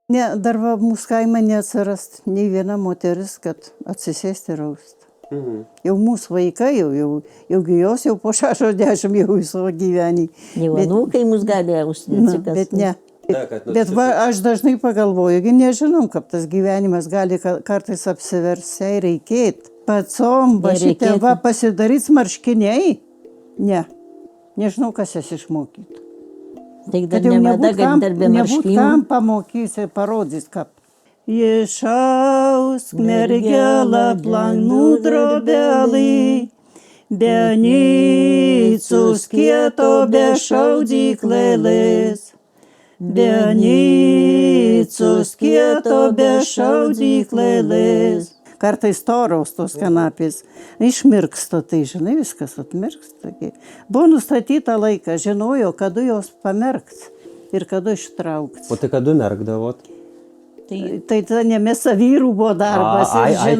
Ne, dar va, mūsų kaime neatsirast nei viena moteris, kad atsisėsti raust. Jau mūsų vaikai, jau jos jau po 60 jau į savo gyvenį. Jau anūkai mus gali austi. Bet ne. Bet va, aš dažnai pagalvoju, nežinom, kaip tas gyvenimas gali kartais apsiversiai reikėti. Pacom, va šitie va pasidarys marškiniai. Ne. Nežinau, kas jas išmokytų. Tai dar nemada, kad dar be marškinių. Kam pamokysi, parodys, kaip. Išausk mergelą planų drobelį, be nicus kieto, be šaudyklėlės. Be nicus kieto, be šaudyklėlės. Kartais storos tos kanapės. Išmirksta, tai žinai, viskas atmirksta. Buvo nustatyta laiką, žinojo, kada jos pamerks ir kada ištrauks. O tai kada merkdavot? Tai ne mėsa vyrų buvo darbas.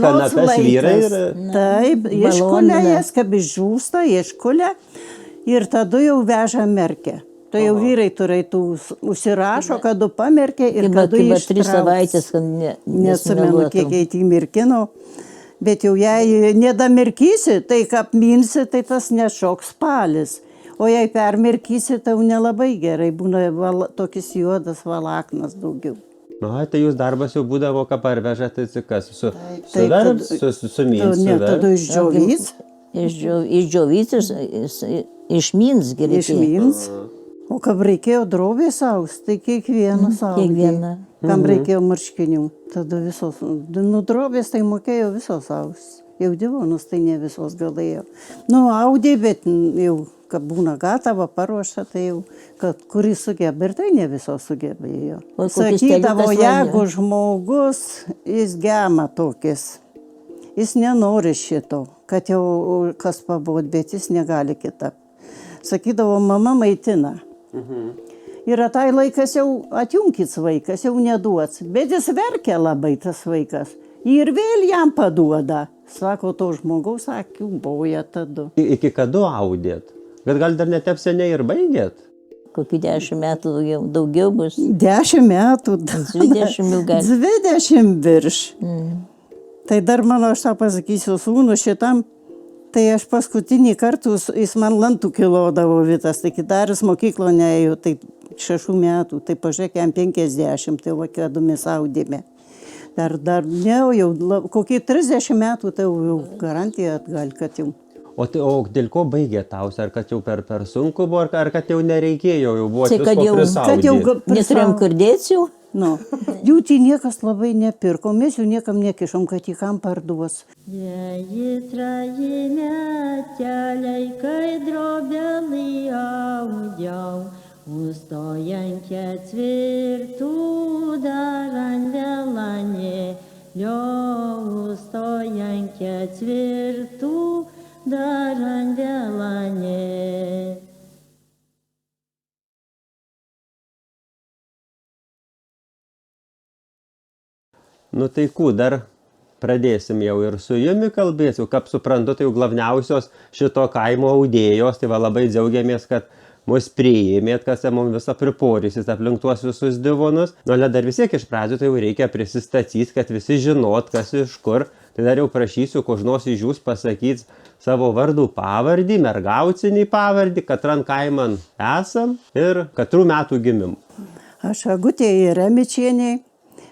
Kanapės vyrai ir... Taip, iškulia jas, kaip išžūsta, iškulia ir tada jau veža merkę. Tai jau vyrai turėtų užsirašo, kada pamerkė ir kada ištrauks. 3 savaitės, kad nesamenu, kiek eiti mirkino. Bet jau jei nedamirkysi, tai kaip minsi, tai tas nešoks spalis. O jei permirkysi, tai jau nelabai gerai. Būna tokis juodas valaknas daugiau. Na, tai jūs darbas jau būdavo, ką parvežat, tai kas? Suverps, sumins, ne, tada išdžiovys. Išdžiovys, išmins gerai. Išmins. O kam reikėjo drobės aust, tai kiekvienas audė. Kiekviena. Kam reikėjo marškinių. Tada visos, drobės tai mokėjo visos aust. Jau divonus tai ne visos galėjo. Audė, bet jau, kad būna gatava, paruošta, tai jau, kad kuris sugeba, ir tai ne visos sugebėjo. Sakydavo, jeigu žmogus, jis gema tokis. Jis nenori šito, kad jau kas pabūd, bet jis negali kitą. Sakydavo, mama maitina. Ir tai laikas jau atjunkits vaikas, jau neduots. Bet jis verkia labai tas vaikas. Ir vėl jam paduoda. Sako, to žmogaus akių boja tada. Iki kada audėt? Bet gal dar netep seniai ir baigėt? Kokį 10 metų daugiau bus? 10 metų. 20 jau gali. 20 virš. Tai dar mano, aš tą pasakysiu, sūnų šitam. Tai aš paskutinį kartą, jis man lantų kilodavo vitas, tai kidaris mokyklo neėjo, tai 6 metų, tai pažiūrėk, jam 50, tai va, kada mes audėme. Dar ne, jau kokie 30 metų, tai jau garantija atgal, kad jau. O dėl ko baigė taus? Ar kad jau per sunku buvo, ar kad jau nereikėjo, jau buvo visko prisaudyti? Kad jau neturėjom kur dėti jau? Jų tai niekas labai nepirko, mes jų niekam nekišom, kad jį kam parduos. Jei trajime teliai, kai drobelį audžiau, užstojant ketvirtų dar ant vėlanėlio, užstojant ketvirtų dar ant vėlanėlio. Tai dar pradėsim jau ir su jumi kalbėsiu. Kaip suprantu, tai jau glavniausios šito kaimo audėjos, tai va labai džiaugiamės, kad mus priėmėt, kas mums visą priporysis aplink tuos visus divonus. Dar vis tiek iš pradžių tai jau reikia prisistatyti, kad visi žinot, kas iš kur. Tai dar jau prašysiu, kožnos iš jūs pasakyti savo vardų pavardį, mergaucinį pavardį, katran kaiman esam ir katrų metų gimimų. Aš Agutė Jeremičienė.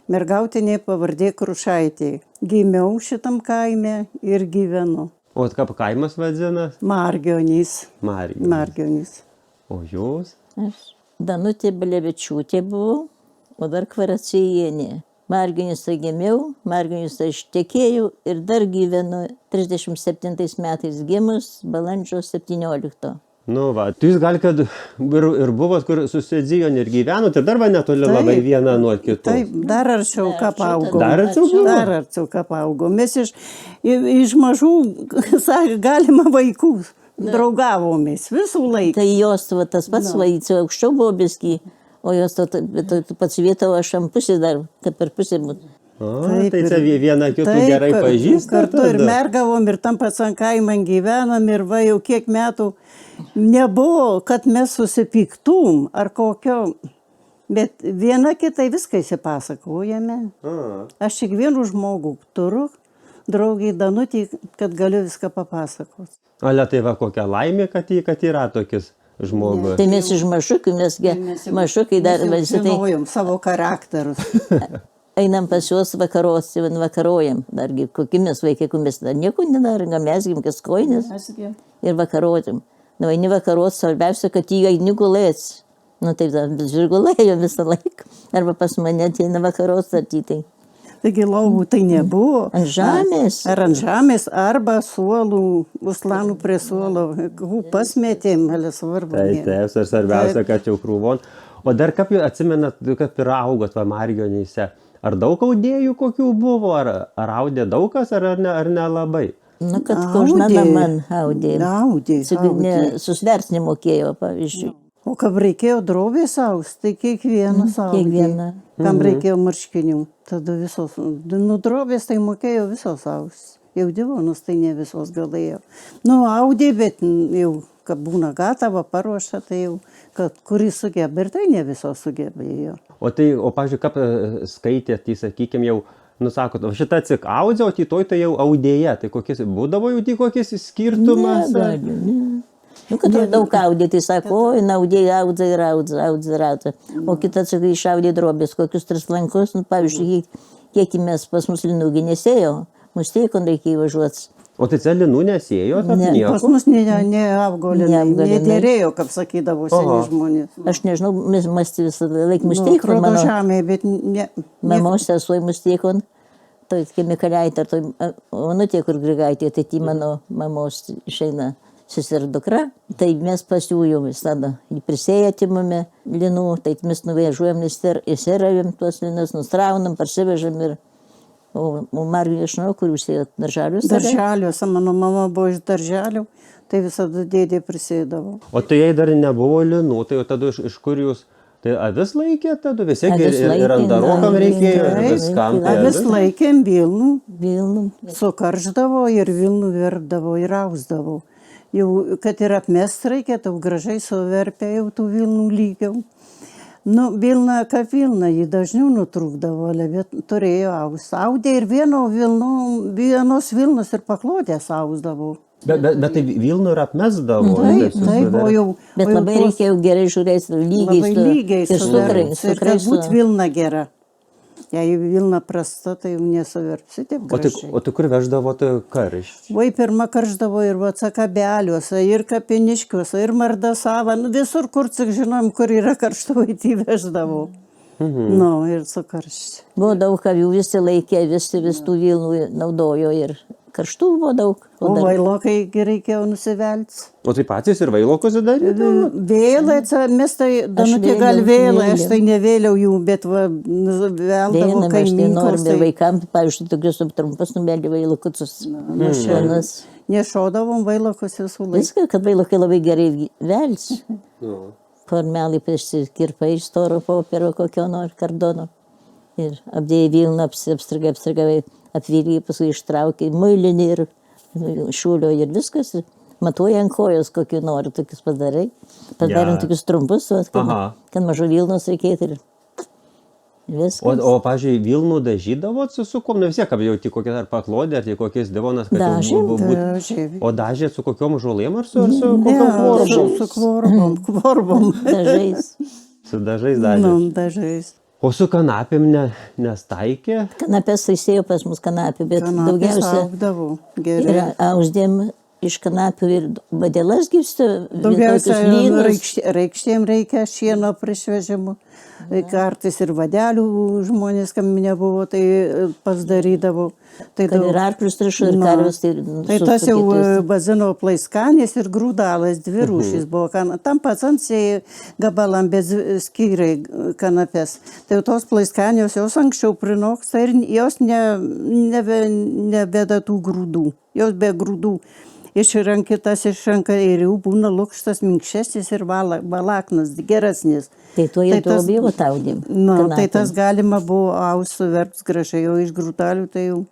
Mergautinė pavardė Krušaitė. Gimiau šitam kaime ir gyvenu. O kaip kaimas vadinas? Margionys. Margionys. O jūs? Aš Danutė Balevičiūtė buvau, o dar Kvaracijienė. Margionysą gimiau, Margionysą ištekėjau ir dar gyvenu 37 metais gimus balandžio 17. Tai jūs gal, kad ir buvot, kur susidzijon ir gyvenot, ir dar va netoli labai vieną nuo kitų. Taip, dar arčiau kapaugom. Dar arčiau buvo? Dar arčiau kapaugom. Mes iš mažų, galima vaikų, draugavomės visų laiką. Tai jos tas pats vaikas, aukščiau buvo biskį, o jos pats vietą, aš ant pusės dar, kad per pusę būtų. Tai čia vieną kitų gerai pažįstat. Kartu ir mergavom, ir tam pats ant kaimą gyvenam, ir va jau kiek metų nebuvo, kad mes susipyktum ar kokio, Bet viena kitai viską įsipasakojame. Aš tik vienų žmogų turiu, draugiai Danutį, kad galiu viską papasakoti. Ale tai va kokia laimė, kad yra tokis žmogus. Tai mes iš mažukių, mažukai dar Mes jau tai žinojom savo charakterius. einam pas juos vakaros, vakarojam. Dargi kokimis vaikai, mes dar nieko nedarom, mesgim kas koinės ir vakarojam. Na, eini vakaros, svarbiausia, kad jį eini gulėts. Nu, taip, bet gulėjo visą laiką. Arba pas mane ateina vakaros statyti. Taigi lovų tai nebuvo. Ant žemės. Ar ant žemės, arba suolų, uslanų prie suolo. Pasmetėm, ale svarbu. Taip, ir svarbiausia, kad jau krūvon. O dar kaip jau atsimenat, kaip ir augot va Margionyse. Ar daug audėjų kokių buvo? Ar audė daug kas, ar nelabai? Nu, kad kožnana man audė. Audė. Susvers nemokėjo, pavyzdžiui. O kam reikėjo drovės aust, tai kiekvienas audė. Kiekviena. Kam reikėjo marškinių, tada visos. Nu, drovės tai mokėjo visos aust. Jau divonus tai ne visos galėjo. Nu, audė, bet jau, kad būna gatava, paruošta, tai jau, kad kuris sugeba, ir tai ne visos sugebėjo. O pavyzdžiui, kaip skaitėt, tai sakykime, jau, nusakot, o šitą cik audė, o toj tai jau audėja. Tai kokies, būdavo jau tai kokies skirtumas? Ne. Nu, kad daug audė, tai sako, oi, naudėjai audė. O kitas, kai išaudė drobės, kokius 3 lankus, nu, pavyzdžiui, kiek mes pas mus linų nesėjo, mus teikon reikėjo važiuoti. O tai čia linų nesėjo, ar Ne. nieko? Pas mus neapgolinai, Neapgolinai. nedėrėjo, kaip sakydavo seni žmonės. Aš nežinau, mes mąstė visą laiką mus Nu, teikon, atrodo mano žemė, bet ne. mamos sesuoj mus teikon. Tai Chemikaliaitė, tai Onutė, kur Grigaitė, tai tai mano mamos išeina seser dukra. Tai mes pasiūjom visada. Jį prisėję atimame linų, tai mes nuvežuojam įsiravėm tuos linus, nustraunam, parsivežam ir o Margių išnau, kur užsėjo darželius. Darželiuose, mano mama buvo iš darželių, tai visada dėdė prisėdavo. O tai jei dar nebuvo linų, tai tada iš kur jūs, tai avis laikė tada, visi Avis ir laikė, andarokam na, reikėjo, ir taip. viskam. Tai Vis laikėm Vilnų, Vilnų. sukarždavo ir Vilnų verpdavo ir ausdavo. Jau, kad ir apmest reikia, tau gražiai suverpė jau tų Vilnų lygiau. Nu, Vilna, kaip Vilna, jį dažniau nutrūkdavo, bet turėjo aust. Audė ir vienos Vilnos ir paklodės ausdavo. Bet tai Vilnų ir apmesdavo. Taip, o jau... Bet o jau labai tos- reikėjo gerai žiūrėti, Labai lygiai ir suverpti. Ir sukrai kad būt Vilna gera. Jei Vilna prasta, tai jau nesuverpsi taip gražiai. O tai kur veždavo tai karštį? Vai pirmą karždavo ir Sakabeliuose, ir Kapiniškiuose, ir Mardasava, nu, visur, kur tik žinom, kur yra karštuvai, tai veždavo. Nu, ir su karščiu. Buvo daug avių, visi laikė, visi tų Vilnų naudojo ir karštų buvo daug. O vailokai reikėjo nusivelti. O tai patys ir vailokus darydavo? Vėlai, mes tai, Danutė gal vėlai, aš tai nevėliau jų, bet veldavo Dėnam, aš tai norim kaimynkus. ir vaikams, pavyzdžiui, tokius trumpus numelį vailokutus. Nešodavom vailokus visų laikų. Viską, kad vailokai labai gerai vels. Formelį prisikirpa iš storo popierio kokio nori kardono. Ir apdėjai Vilną, apstrigai, apvyrė, paskui ištraukė muilinį ir šūlio ir viskas. Matuoja ant kojos, kokį nori, tokius padarai. Padarėm tokius trumpus, kad mažo Vilnos reikėtų ir viskas. O pavyzdžiui, Vilnų dažydavot su kuom? Nu vis tiek, jau tik kokie ar paklodė, ar tik kokiais divonas, kad jau Dažėm. O dažėt su kokiom žolėm ar su kokiom Ne, su kvorbom. Dažais. Su dažais dažėt. Nu, dažais. O su kanapėm nestaikė? Kanapės įsėjo pas mus kanapė, bet Kanapės daugiausia augdavo ir gerai. ausdėm iš kanapių ir badelas gimsta. Daugiausia reikštėm reikia šieno prišvežimų. Kartais ir vadelių žmonės, kam nebuvo, tai pasidarydavo. Tai Kad ir arklius trišo ir Nu, karvės. Tai tas jau bazino plaiskanės ir grūdalas, 2 rūšys buvo. Tam pats ansėjai gabalam, bet skyrai kanapės. Tai jau tos plaiskanios jos anksčiau prinoksta ir jos nebeda tų grūdų. Jos be grūdų. Išrankitas išranka ir jau būna lukštas, minkštesnis ir valaknas, geresnis. Tai tuo Tai jau tas- daugiau taudėm. Nu, tai tas galima buvo austi verpti gražiai, o iš grūdalių tai jau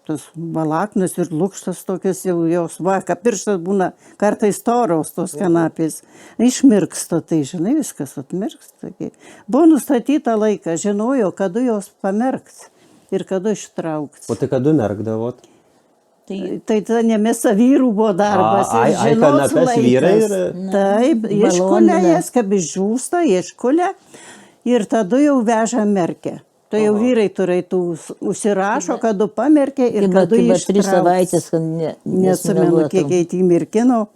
tas valaknas ir lukštas tokias jau jos, ka pirštas būna kartais toros tos kanapės. Išmirksta, tai žinai, viskas atmirksta. Buvo nustatyta laiką, žinojo, kada jos pamerkt ir kada ištraukt. O tai kada merkdavot? Tai ne mėsa vyrų buvo darbas. Kanapės vyrai ir... Taip, iškulia jas, kad išžūsta, iškulia ir tada jau veža merkę. Tai jau vyrai turėtų užsirašo, kada pamerkė ir kada ištrauks. 3 savaitės, kad nesimenu, kiek eiti mirkino.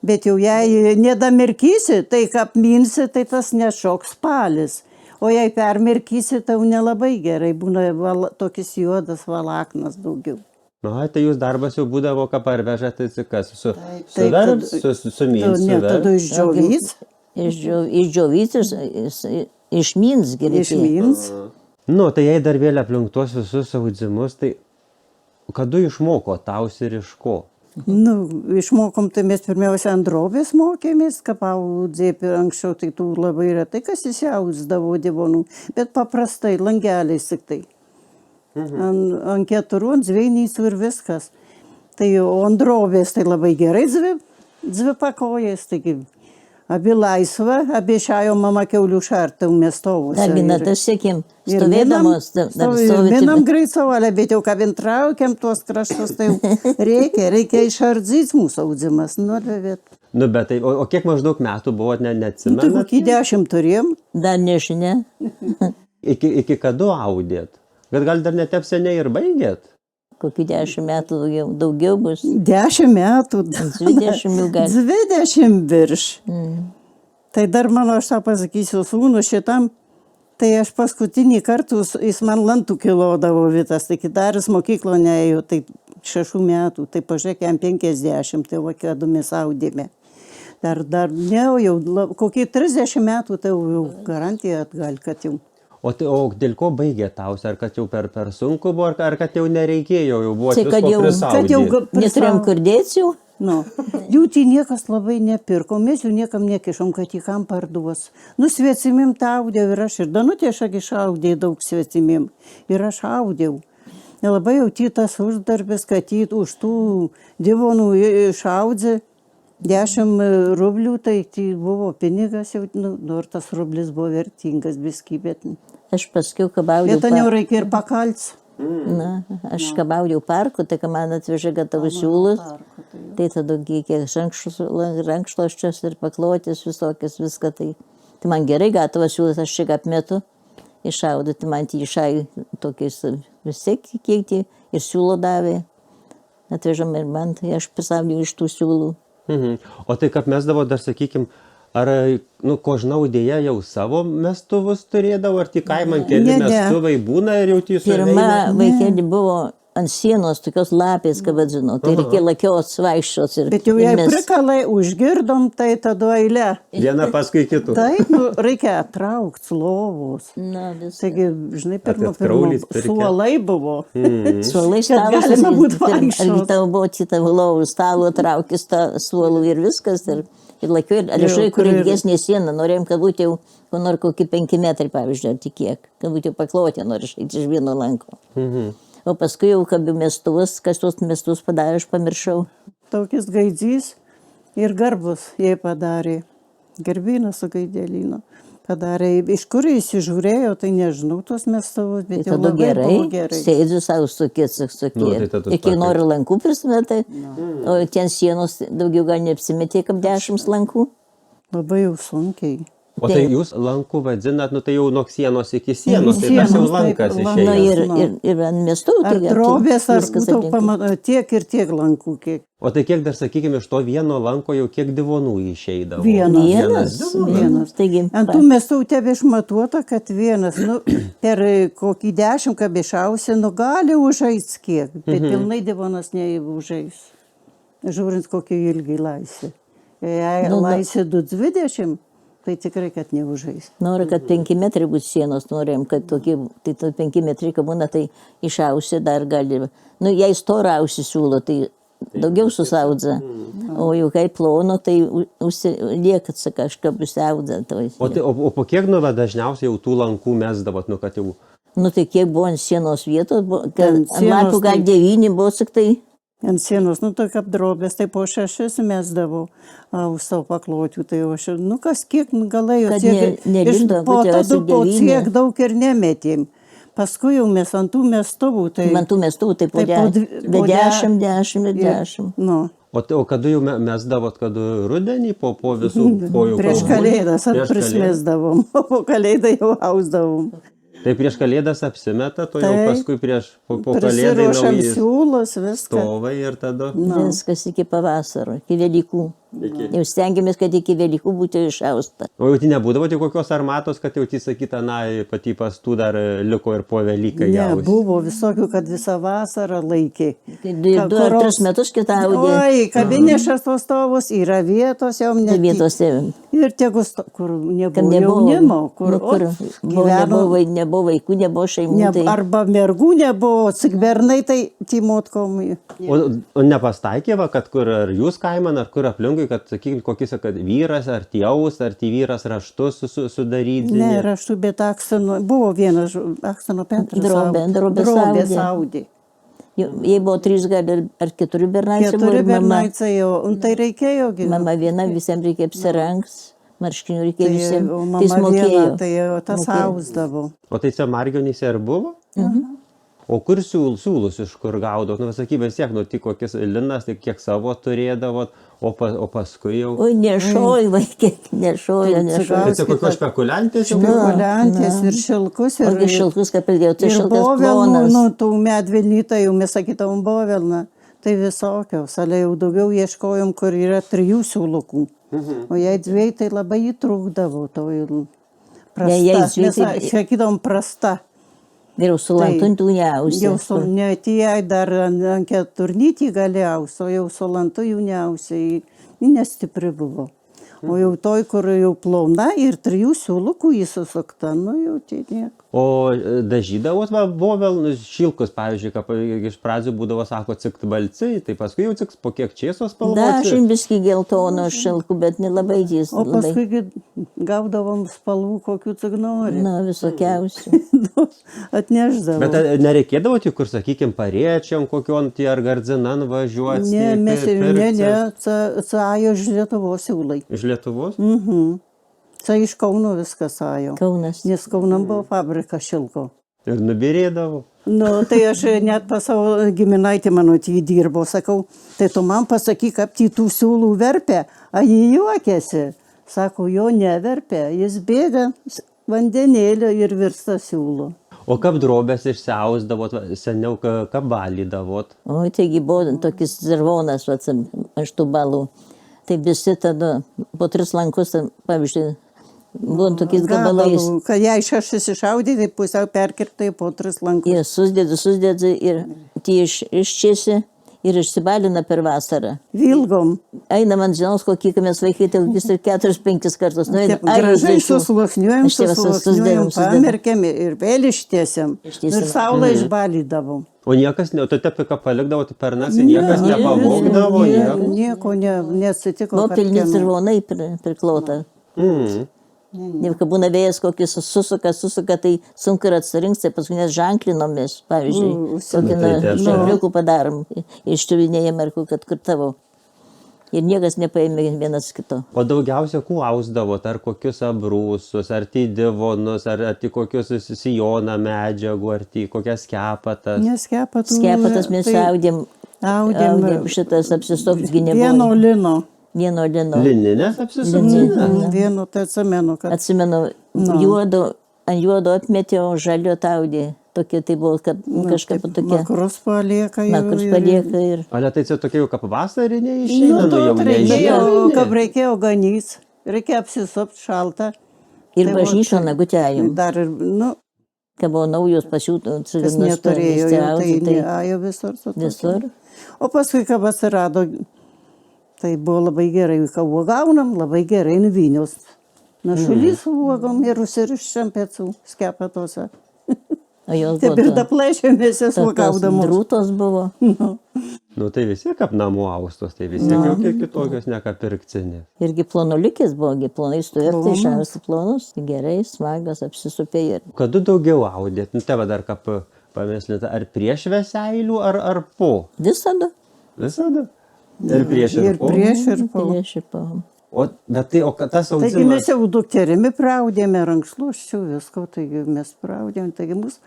Bet jau jei nedamirkysi, tai apminsi, tai tas nešoks spalis. O jei permirkysi, tai jau nelabai gerai. Būna tokis juodas valaknas daugiau. Na, tai jūs darbas jau būdavo, ką parveža, tai kas? Suverts, sumins, ne, tada išdžiovys. Išdžiovys, išmins greitai. Išmins. Nu, tai jei dar vėl aplink tuos visus audzimus, tai kada išmoko taus ir iš ko? Nu, išmokom, tai mes pirmiausia ant drobės mokėmės, kapaudzė, anksčiau tai tų labai retai, kas įsiausdavo divonų, bet paprastai, langeliais tik tai. Ant 4, ant 2 ir viskas. Tai ant drobės tai labai gerai dvi pakojės, taigi abi laisva, abi šajo mama kiaulių šartą miestovose. Dar tas sėkim, stovėdamos. Vienam greit savalę, bet jau ką vien traukiam tuos kraštus, tai reikia išardzyti mūsų audzimas. Nu, bet tai, o kiek maždaug metų buvot, neatsimenat? Tai kokį 10 turėjom. Dar nežinia. Iki kada audėt? Bet gal dar netep seniai ir baigėt? Kokį 10 metų daugiau bus. 10 metų. 20 jau gali. 20 virš. Tai dar mano, aš tą pasakysiu, sūnų šitam, tai aš paskutinį kartą, jis man lantų kilodavo vitas, tai daris mokyklo neėjo, tai 6 metų, tai pažiūrėk, jam 50, tai va, kada mes audėme. Dar ne, jau kokį 30 metų, tai jau garantija atgal, kad jau. O dėl ko baigė taus? Ar kad jau per sunku buvo, ar kad jau nereikėjo, jau buvo visko prisaudyti? Neturėjom kur dėti jau? Nu, jų tai niekas labai nepirko, mes jų niekam nekišom, kad jį kam parduos. Nu, svetimim taudėjau ir aš, ir Danutė aš išaudėjau daug svetimim. Ir aš audėjau. Nelabai jau tas uždarbis, kad jį už tų divonų išaudė 10 rublių, tai buvo pinigas jau, ir tas rublis buvo vertingas biskį, bet... Aš paskiau kabaudėjau... Bet ten jau reikia ir pakalts. Na, aš kabaudėjau parku, tai kai man atvežė gatavus siūlus, tai tada kiek rankšluosčius ir paklotės visokias, viską tai... Tai man gerai gatavas siūlas, aš čia apmetu, išaudau, tai man išai tokiais vis tiek kiek ir siūlo davė. Atvežam ir man, tai aš pasaudėjau iš tų siūlų. O tai kaip mesdavo dar, sakykim, ar, ko žinau, dėja jau savo mestuvus turėdavo, ar tik kaimą keli mestuvai būna ir jau tysų veina? Pirma vaikelį buvo ant sienos tokios lapės, ką vadžinu, tai reikia lakios vaikščios. Bet jau jei prikalai užgirdom, tai tada eilė. Viena paskui kitų. Taip, reikia atraukti lovus. Na, viskas. Taigi, žinai, pirma, suolai buvo. Suolai stalas. Galima būtų vaikščios. Ar tavo buvo kita lovų stalo, traukis suolų ir viskas. Ir lakiau, ar žinai, kur ilgesnė siena, norėjom, kad būtų jau, nors kokį 5 metrai, pavyzdžiui, ar tik kiek, kad būtų jau paklotė, nors iš vieno lanko. O paskui jau kabiu mestuvus, kas tuos mestuvus padarė, aš pamiršau. Tokis gaidzys ir garbus jie padarė. Garbynas su gaidelino padarė. Iš kur jis įžiūrėjo, tai nežinau tos mestuvus, bet jau labai buvo gerai. Sėdžiu savo sukie. Ir kiek noriu lankų prisimetai, o ten sienos daugiau gal neapsimetė, kaip 10 lankų. Labai jau sunkiai. O tai jūs lankų vadinat, tai jau nuo sienos iki sienos, tai tas jau lankas išėjęs. Ir ant mestuvų. Ar drobės, ar būtų tiek ir tiek lankų kiek. O tai kiek dar, sakykime, iš to vieno lanko jau kiek divonų išeidavo? Vienas. Ant tų mestuvų tebe išmatuota, kad vienas, per kokį 10 kabišausi, gali užais kiek, bet pilnai divonas neužais. Žiūrint, kokį ilgį laisvė. Laisvė 2,20. Tai tikrai, kad neužais. Noriu, kad 5 metrai būtų sienos, norėjom, kad tokie, tai 5 metrai, kad būna, tai išausi dar gali. Jei storausi siūlo, tai daugiau susaudza. O jau kai plono, tai liekat, kažką pusiaudza. O po kiek dažniausiai jau tų lankų mesdavot, kad jau Nu tai kiek buvo ant sienos vietos, Ant ant sienos lapų gal tai- 9 buvo tik tai. Ant sienos, nu tai kaip drobės, tai po 6 mesdavau už savo pakločių, tai aš, nu kas kiek galėjo, Kad tiek, nelipdavo, po kad to jos ir po 9. tiek daug ir nemetėm. Paskui jau mes ant tų mestuvų, tai... Man tų mestų, tai po tai po 10 ir 10. Nu, O kada jau mesdavot, kad rudenį po visų kojų prieš kalbų? kalėdas Prieš prismesdavom, o po kalėdą jau ausdavom. Tai prieš kalėdas apsimeta, to jau Taip. paskui po kalėdai Prisiruošam nauji siūlos, viską. stovai ir tada... Viskas iki pavasaro, iki Velykų. Jau stengiamės, kad iki Velykų būtų išausta. O jau tai nebūdavo tik kokios armatos, kad jau tai sakyta, na, pati pastų dar liko ir po Velyką Ne, jaus. buvo visokių, kad visą vasarą laikė. Du ar 3 metus kitą audė. Oi, kabinėšas tos stovus, yra vietos jau ne. Vietose, Ir tiegus, kur kad nebuvo nebuvo, jaunimo, kur, nu, kur nebuvo vaikų, nebuvo šeimų. Tai arba mergų nebuvo, tik bernai tai timotkom. O nepastaikė, va, kad kur ar jūs kaiman, ar kur aplinkui, kad, sakykime, kokis, kad vyras ar tėvus, ar tai vyras raštus sudaryti. Ne, raštų, bet Akstano, buvo vienas Akstano Petras. Drobė saudė. Jei buvo 3 gal ar 4 bernaičiai, 4 mama, bernaicai jau, tai reikėjo gyventi. mama viena, visiems reikia apsirangs, marškinių reikia Tai, visiems. o Tai mama viena, smokėjo. tai jau tas Mokėjo. ausdavo. O tai čia Margionyse ir buvo? O kur siūlus iš kur gaudavot? Nu, sakykime, vis tiek, nu, tik kokias linas, tai kiek savo turėdavot, o paskui jau... Oi, nešoj, vaikai, nešojo. Tai čia kokios spekuliantės jau? Spekuliantės ir šilkus. Ogi šilkus, ką pridėjau, tai Ir šilkas bovelnų, plonas. nu, tų medvilnytai, jau mes sakytavom bovelną. Tai visokios, ale jau daugiau ieškojom, kur yra 3 siūlukų. O jei 2, tai labai įtrūkdavo. To ir Ne, jei prasta. dvi, Mes tai- sakydavom prasta. Geriau sulantuntų Jau neausia. ne tie dar ant keturnytį galiausiai, o jau sulantų jauniausiai. Nestipri buvo. O jau toj, kur jau plauna ir 3 siūlukų įsusukta, nu jau tai nieko. O dažydavot, va, buvo vėl šilkus, pavyzdžiui, kaip iš pradžių būdavo, sako, cikt balcai, tai paskui jau cikt po kiek čiesos spalvos. Dažim biski geltono šilkų, bet nelabai jis. O Labai, paskui gaudavom spalvų, kokių tik nori. na, visokiausių. Atneždavom. Bet nereikėdavo tik, kur, sakykime, pariečiam kokion, tai ar gardzinan važiuoti. Ne, mes ir cajo iš Lietuvos siūlai. Iš Lietuvos? Ca iš Kauno viskas ajo. Kaunas. Nes Kaunam buvo fabrikas šilko. Ir nubirėdavo. Nu, tai aš net pas savo giminaitį mano tį dirbo, sakau, tai tu man pasakyk, kaip tų siūlų verpia, a jį juokėsi. Sako, jo neverpia, jis bėga vandenėlio ir virsta siūlo. O kaip drobės išsiausdavot, seniau kaip balydavot? Oi, taigi buvo tokis zirvonas, aš tų balų. Tai visi tada po 3 lankus, pavyzdžiui, buvo tokiais gabalais. Kai jei 6 iššaudė, tai pusiau perkirtai po 3 lankus. Jie susideda ir tie iščiasi ir išsibalina per vasarą. Vilgom. Einam ant žienos, kokį mes vaikai, tai vis ir 4-5 kartus. Nu, Taip, gražiai susluoksniuojam, pamerkiam ir vėl ištiesiam. Ištiesiam. Ir saulę išbalydavom. O niekas, o tu taip, ką palikdavo, tai per naktį niekas nepavogdavo, nieko. Nieko neatsitiko. Buvo kad pilni kieno. zirvonai priklota. Ne, kai būna vėjas kokis susuka, tai sunku ir atsirinks, tai paskui nes ženklinomis, pavyzdžiui, kokį žemliukų padarom, iščiuvinėjom ar kad kur tavo. Ir niekas nepaėmė vienas kito. O daugiausia kuo ausdavot, ar kokius abrūsus, ar tai divonus, ar tai kokius sijoną medžiagų, ar tai kokias kepatas. Neskepatų. Skepatas mes audėm šitas apsistops Vieno gynebuvo. lino. Vieno lino. Lininės apsisukti. Vieno, tai atsimenu, kad Atsimenu, ant juodo apmetė, o žalio taudė. Tokie tai buvo kažkaip tokie. makrus palieka. jau Makrus ir- palieka ir Ale tai čia tokie jau kaip vasariniai Nu, išeina, to jau reikėjo, nežieminiai. kaip reikėjo ganys. Reikia apsisopti šaltą. ir Tai bažnyčio vat- nagutėjom. Dar ir, nu, Kai buvo naujos pasiūtų, kas neturėjo, jau tai neajo visur. su tokiu. visur. O paskui, kai atsirado, tai buvo labai gerai, kai uogaunam, labai gerai nuvynios. Našulys uogom ir užsiriščiam pėcų skepatose. O jos Taip buvo ir daplėšėmės jas tokios uogaudamos. drūtos buvo. Nu tai vis tiek namų austos, tai vis tiek jau kiek kitokios neka pirkcinės. Irgi plonulikis buvo, plonai stovėjo, tai Plonas. šiandien plonus, gerai, smagas, apsisupė ir Kada daugiau audėt? Nu tave dar ką pamėslinta, ar prieš veseilių, ar po? visada. Visada. Ir prieš ir Ir po. prieš ir po. Prieš ir po. Bet tai, o kad tas Taigi audimas... mes jau dukterimi praudėme rankšluosčių, visko, taigi mes praudėme, taigi mūsų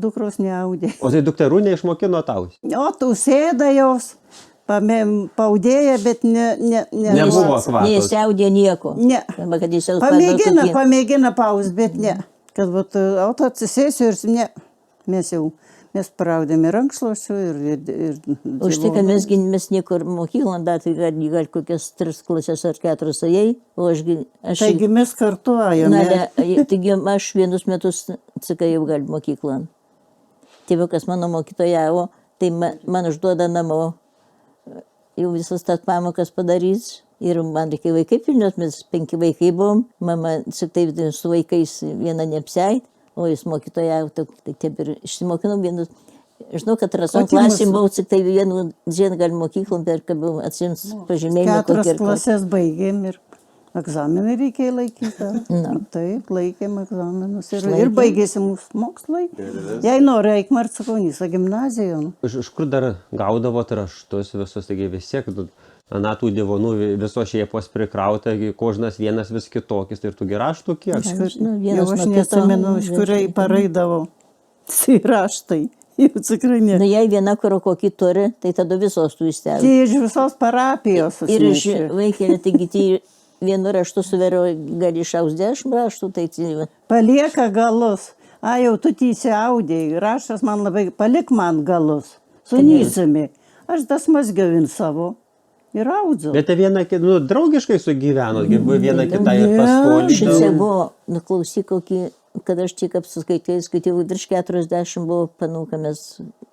dukros neaudė. O tai dukterų neišmokino tau? O tu sėda jos, paudėja, bet Nebuvo kvapas. Neįsiaudė nieko. Ne. Arba kad jis jau Pamėgina paus, bet ne. Kad vat, auto atsisėsiu ir ne. Mes praudėme rankšluosčių ir Už tai, kad mes niekur mokyklą, dar tai gal kokias 3 klasės ar 4 ėjai, o ašgi... Taigi mes kartuojame. Taigi aš vienus metus, sakai, jau gal mokyklą. Tėvukas mano mokytojavo, tai man užduoda namo, jau visas tas pamokas padarys. Ir man reikia vaikai pilnios, mes 5 vaikai buvom, mama, sakai, su vaikais viena neapseit, o jis mokytojavo, tai taip ir išsimokinau vienus. Žinau, kad rasom klasėm buvau, sakai, vienu dieną gal mokyklom, per ką buvau atsims pažymėjimą. 4 klasės baigėm ir egzaminai reikėjo laikyti. Taip, laikėm egzaminus ir baigėsi mūsų mokslai. Jei nori, eik Marcikonys gimnazijon. Iš kur dar gaudavot raštus visus, taigi vis tiek... Anatų divonų viso šėpos prikrauta, kožnas vienas vis kitokis, tai ir tų raštų kiek? Jau aš neatsimenu, iš kuriai paraidavo. Tai raštai, jau tikrai ne. Na, jei viena kuro kokį turi, tai tada visos tų įstebi. Tai iš visos parapijos. Ir iš vaikėlė, taigi tai vienu raštu suverio gali išaus 10 raštų, tai... Palieka galus. Jau tu teisiaudėjai, raštas man labai, palik man galus. Sunysimi. Aš das mazgiavin savo. Ir audzau. Bet viena, draugiškai sugyveno, viena kitą ir paskolį. Šitai buvo, klausyk, kokį, kad aš tik apsiskaitėjau, skaičiau, virš 40 buvo panūkamės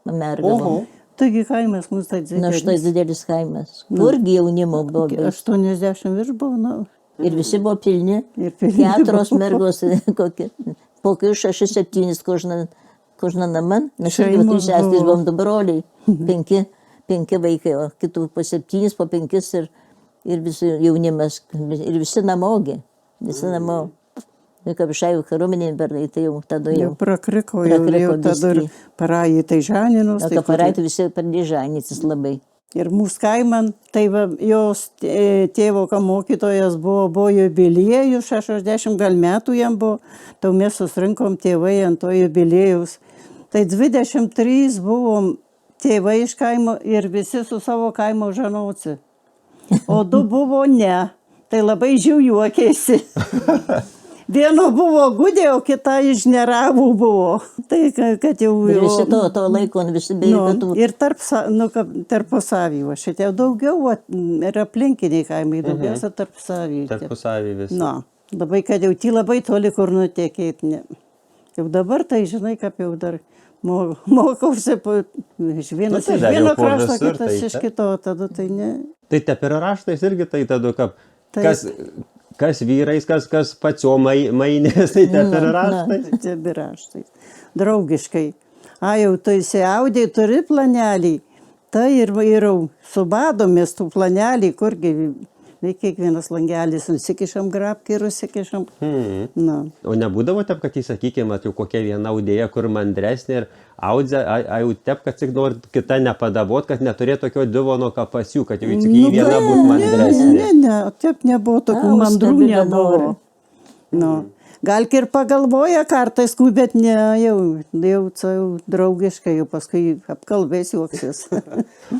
mergavom. Taigi kaimas mūsų tai didelis. Na, štai didelis kaimas. Kurgi jaunimo buvo? 80 virš buvo, Ir visi buvo pilni. Ir pilni 4 mergos, po 6-7 kožna naman. Mes irgi 3 sestys buvom 2 broliai, 5 vaikai, o kitų po 7, po 5 ir visi jaunimas, ir visi namogi, visi namo. Ir kaip šaių karuomenė, tai jau tada jau... Prakriko, jau tada ir parajai tai žaninos. O parajai tai visi pradėjo žanytis labai. Ir mūsų kaiman, tai va, jos tėvo mokytojas buvo jubiliejus, 60 gal metų jam buvo, tai mes susirinkom tėvai ant to jubiliejus. Tai 23 buvom tėvai iš kaimo ir visi su savo kaimo žanoci. O 2 buvo ne. Tai labai žiūjuokėsi. Vieno buvo gudė, o kita iš neravų buvo. Tai kad jau... Ir visi to laiko, visi beje. Ir tarpusavį. Šitie daugiau ir aplinkiniai kaimai, daugiausia tarpusavį. Tarpusavį visi. Labai, kad jau labai toli kur nutekėti. Jau dabar tai žinai, kaip jau dar... Mokausi iš vieno krašto, kitas iš kito, tada tai ne. Tai tep ir raštais irgi tai tada, kas vyrais, kas pačio mainės, tai tep ir raštais. Tep ir raštais. Draugiškai. Jau tu įsiaudėjai, turi planelį. Tai ir su badomės tų planelį, kurgi kiekvienas langelis nusikišam grabkį ir užsikišam. O nebūdavo tep, kad įsakykime, jau kokia viena audėja, kur mandresnė ir audzė, jau tep, kad tik nori kita nepadavot, kad neturėtų tokio divono kapasių, kad jau tik į vieną būt mandresnė. Ne, tep nebuvo tokių mandrų, nebuvo. Gal ir pagalvoja kartais, bet ne, jau draugiškai, jau paskui apkalbės juoksis.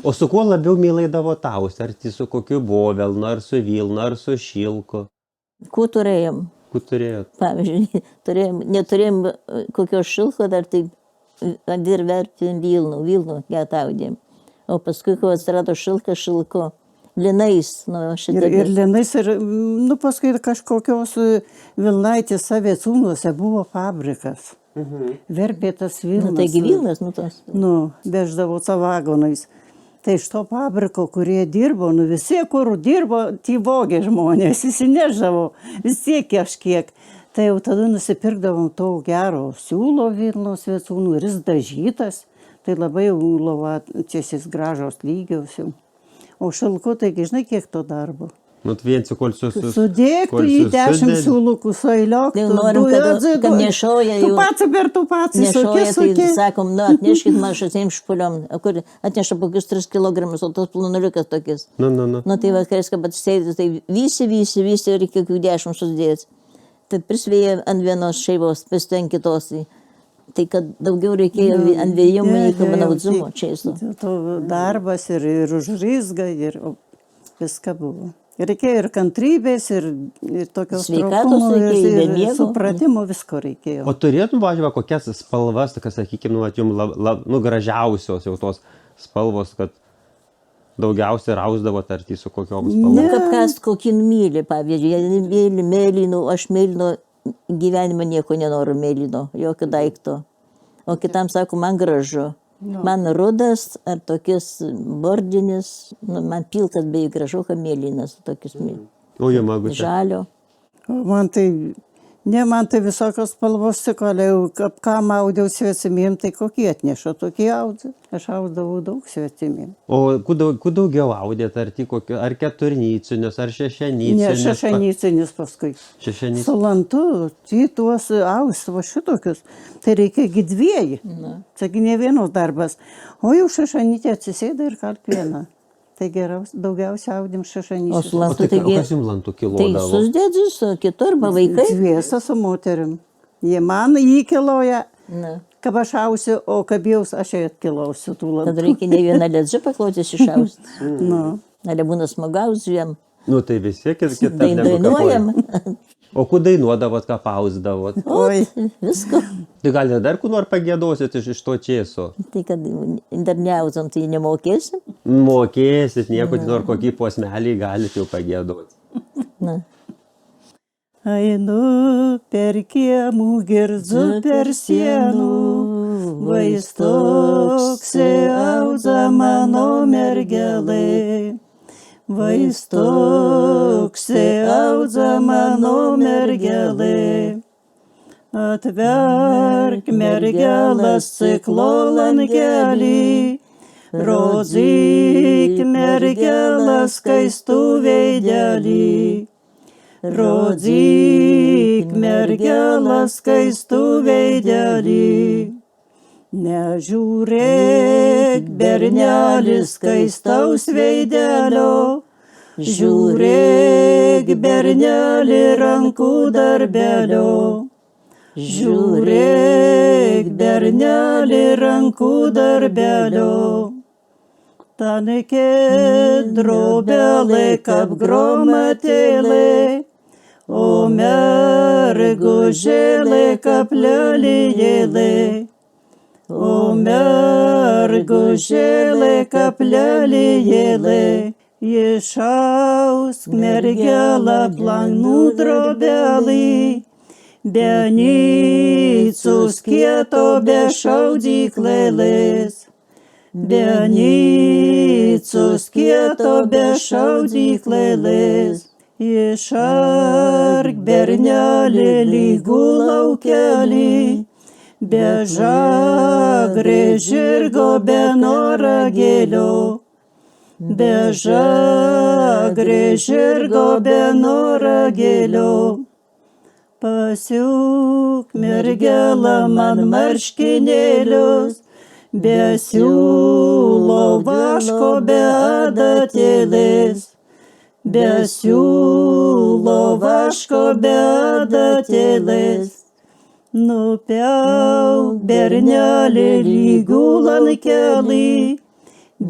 O su kuo labiau mylaidavo taus? Ar su kokiu bovelnu, ar su vilnu, ar su šilku? Kuo turėjom? Kuo turėjot? Pavyzdžiui, neturėjom kokio šilko, dar tai ir verpėm vilnų getaudėm. O paskui, kai atsirado šilko. Linais, ir linais, ir paskui kažkokios Vilnaitės Savėcūnuose buvo fabrikas. Verpėtas vilnas. Taigi vilnas, tos. Veždavo vagonais. Tai iš to fabriko, kurie dirbo, visi, kur dirbo, tai vogė žmonės, įsineždavo vis tiek kažkiek. Tai jau tada nusipirkdavom to gero siūlo Vilnos Savėcūnų ir jis dažytas. Tai labai jau lova, čia šis gražos lygiaus jau. O šalko, taigi žinai, kiek to darbo. Nu, vien tik kol Sudėktų į 10 siūlukų sueilioktų. Tai norim, kad nešauja Tu jau. pats per tu pats Nešauja, tai įsukė. sakom, nu atneškit man šitiem špuliom, kur atneša kokius 3 kilogramus, o tos planuliukas tokius. Nu. Nu tai vakarais, kad atsisėdus, tai visi, reikia kokių 10 susidėti. Tai prisvėja ant vienos šeivos, paskui ant kitos. Tai kad daugiau reikėjo ant dviejų naudzumo čia esu. To darbas ir užrizga, ir viską buvo. Reikėjo ir kantrybės, ir tokios Sveikatos traukumo, reikėjo, be ir miego. supratimo, visko reikėjo. O turėtum, važiuoju, kokias spalvas, kad, sakykime, nu, jums gražiausios jau tos spalvos, kad daugiausiai rausdavot ar su kokiom spalvom? Nu, kad kas kokį myli, pavyzdžiui, jie myli mėlyno, aš mėlyno gyvenimą nieko nenoriu mėlyno, jokio daikto. O kitam sako, man gražu. Man rudas ar tokis bordinis, nu, man pilkas bei gražu, kad mėlynas, tokis O jie magu. žalio. Man tai visokios spalvos sikoliau, ką maudiau svetimim, tai kokie atneša, tokie audžiu. Aš audavau daug svetimim. O kuo daugiau audėt, ar keturnycinius, ar šešenycinius? Ne, šešenycinius paskui. Šešenycinius. Sulantu, tuos va šitokius. Tai reikia dviejų. Taigi ne vienos darbas. O jau šešenytė atsisėda ir kalt vieną. Tai daugiausia audėm O šešenyčius. su lantu O taigi, kas jums lantų tai kilodavo? susdėdžius, o kitur, arba vaikai. Dviesa su moterim. Jie man įkiloja, Na, kabašausiu, o kabjaus aš jai atkilausiu tų tad lantų. reikia ne vieną ledžą paklautis išausti. Nu. Ale būna smagaus jiem, Nu, tai visi kitą dainuojam. O kur dainuodavot, ką pausdavot? Oi, Visko. Tai galite dar kur nors pagėdosit iš to čėso? Tai kad dar neauzam, tai nemokėsim. Mokėsit, nieko, nors kokį posmelį galite jau pagėdoti. Na. einu per kiemų, girdzu per sienų, vaistoksi auza mano mergelai. Vaistoksi auza mano mergelai. Atverk mergelas ciklo langelį, rodzyk mergelas skaistų veidelį. Rodzyk mergelas skaistų veidelį. Nežiūrėk bernelis skaistaus veidelio, žiūrėk bernelį rankų darbelio. Žiūrėk bernelį rankų darbelio. Tanike drobelė kaip gromatėlė, o mergužėlė kaip lelijėlė. O mergužėlė kaip lelijėlė. Išausk mergelą planų drobelį, be nicus kieto be šaudyklėlės. Be nicus kieto be šaudyklėlės. Išark bernelį lygų laukelį, be žagrė žirgo be noragėlio. Be žagrė žirgo be noragėlio. Pasiūk mergelą man marškinėlius, be siūlo vaško be adatėlės. Be siūlo vaško be adatėlės. Nupjauk bernelį lygų lankelį,